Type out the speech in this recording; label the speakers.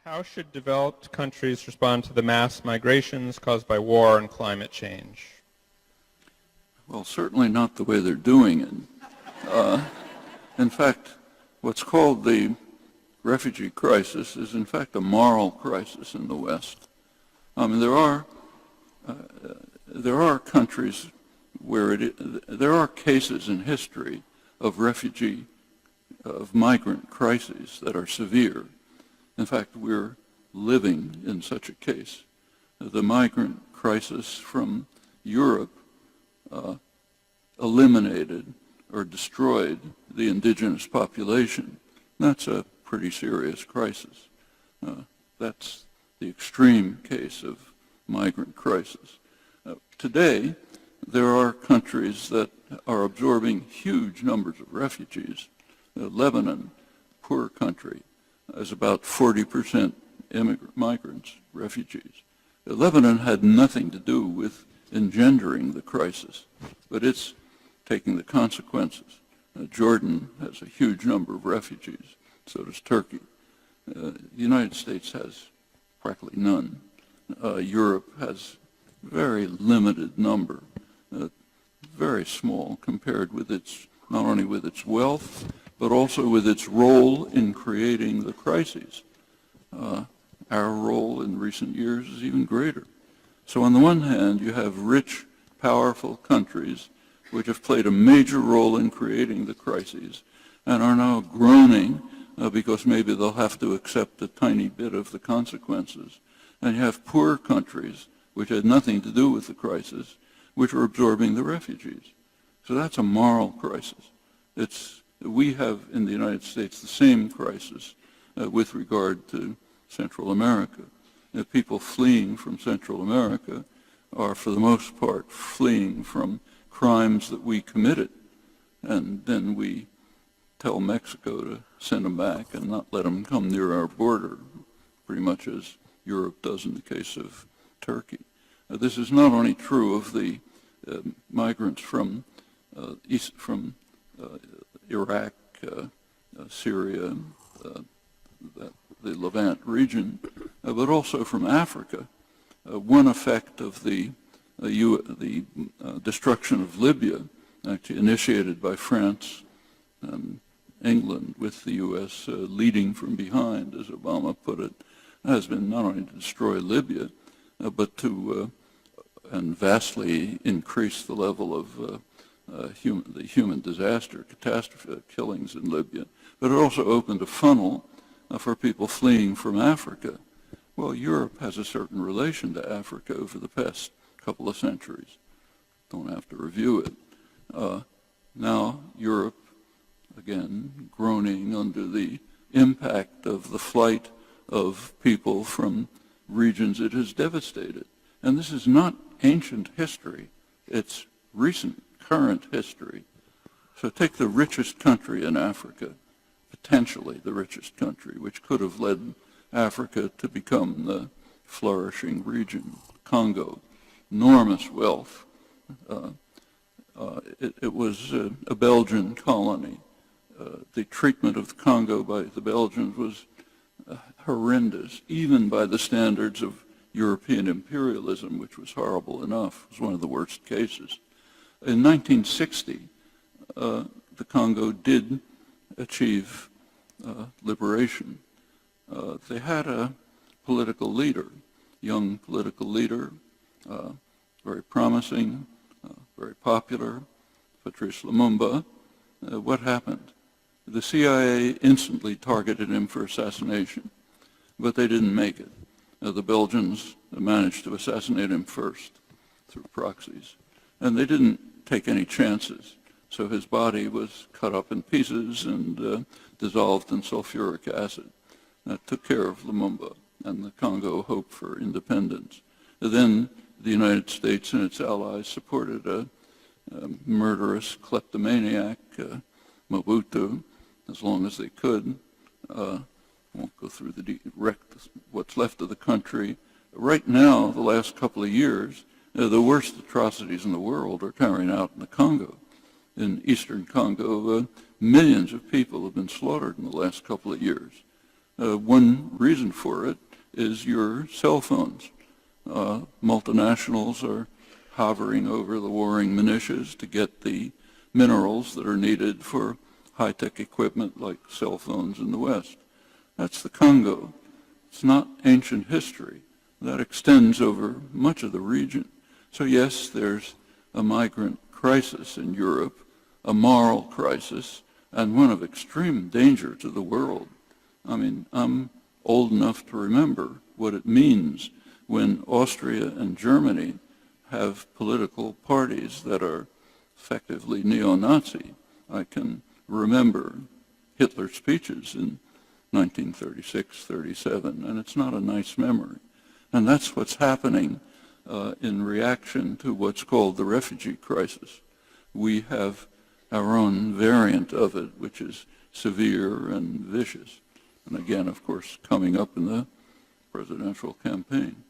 Speaker 1: How should developed countries respond to the mass migrations caused by war and climate change?
Speaker 2: Well, certainly not the way they're doing it. In fact, what's called the refugee crisis is in fact a moral crisis in the West. I mean, there are countries where there are cases in history of migrant crises that are severe. In fact, we're living in such a case. The migrant crisis from Europe eliminated or destroyed the indigenous population. That's a pretty serious crisis. That's the extreme case of migrant crisis. Today, there are countries that are absorbing huge numbers of refugees. Lebanon, poor country, has about 40% migrants, refugees. Lebanon had nothing to do with engendering the crisis, but it's taking the consequences. Jordan has a huge number of refugees, so does Turkey. The United States has practically none. Europe has very limited number, very small compared with not only with its wealth, but also with its role in creating the crises. Our role in recent years is even greater. So on the one hand, you have rich, powerful countries which have played a major role in creating the crises and are now groaning because maybe they'll have to accept a tiny bit of the consequences. And you have poor countries which had nothing to do with the crisis, which are absorbing the refugees. So that's a moral crisis. We have in the United States the same crisis with regard to Central America. People fleeing from Central America are, for the most part, fleeing from crimes that we committed, and then we tell Mexico to send them back and not let them come near our border, pretty much as Europe does in the case of Turkey. This is not only true of the migrants from Iraq, Syria, the Levant region, but also from Africa. One effect of the destruction of Libya, actually initiated by France and England, with the U.S. Leading from behind, as Obama put it, has been not only to destroy Libya, but to and vastly increase the level of the human disaster, catastrophe killings in Libya, but it also opened a funnel for people fleeing from Africa. Well, Europe has a certain relation to Africa over the past couple of centuries. Don't have to review it. Now Europe, again, groaning under the impact of the flight of people from regions it has devastated. And this is not ancient history. It's recent, current history. So take the richest country in Africa, potentially the richest country, which could have led Africa to become the flourishing region, Congo, enormous wealth. It was a Belgian colony. The treatment of the Congo by the Belgians was horrendous, even by the standards of European imperialism, which was horrible enough. It was one of the worst cases. In 1960, the Congo did achieve liberation. They had a political leader, young political leader, very promising, very popular, Patrice Lumumba. What happened? The CIA instantly targeted him for assassination, but they didn't make it. The Belgians managed to assassinate him first through proxies, and they didn't take any chances. So his body was cut up in pieces and dissolved in sulfuric acid. That took care of Lumumba, and the Congo hoped for independence. Then the United States and its allies supported a murderous kleptomaniac, Mobutu, as long as they could. Won't go through what's left of the country. Right now, the last couple of years, the worst atrocities in the world are carried out in the Congo. In eastern Congo, millions of people have been slaughtered in the last couple of years. One reason for it is your cell phones. Multinationals are hovering over the warring militias to get the minerals that are needed for high-tech equipment like cell phones in the West. That's the Congo. It's not ancient history. That extends over much of the region. So yes, there's a migrant crisis in Europe, a moral crisis, and one of extreme danger to the world. I mean, I'm old enough to remember what it means when Austria and Germany have political parties that are effectively neo-Nazi. I can remember Hitler's speeches in 1936, 37, and it's not a nice memory. And that's what's happening in reaction to what's called the refugee crisis. We have our own variant of it, which is severe and vicious. And again, of course, coming up in the presidential campaign.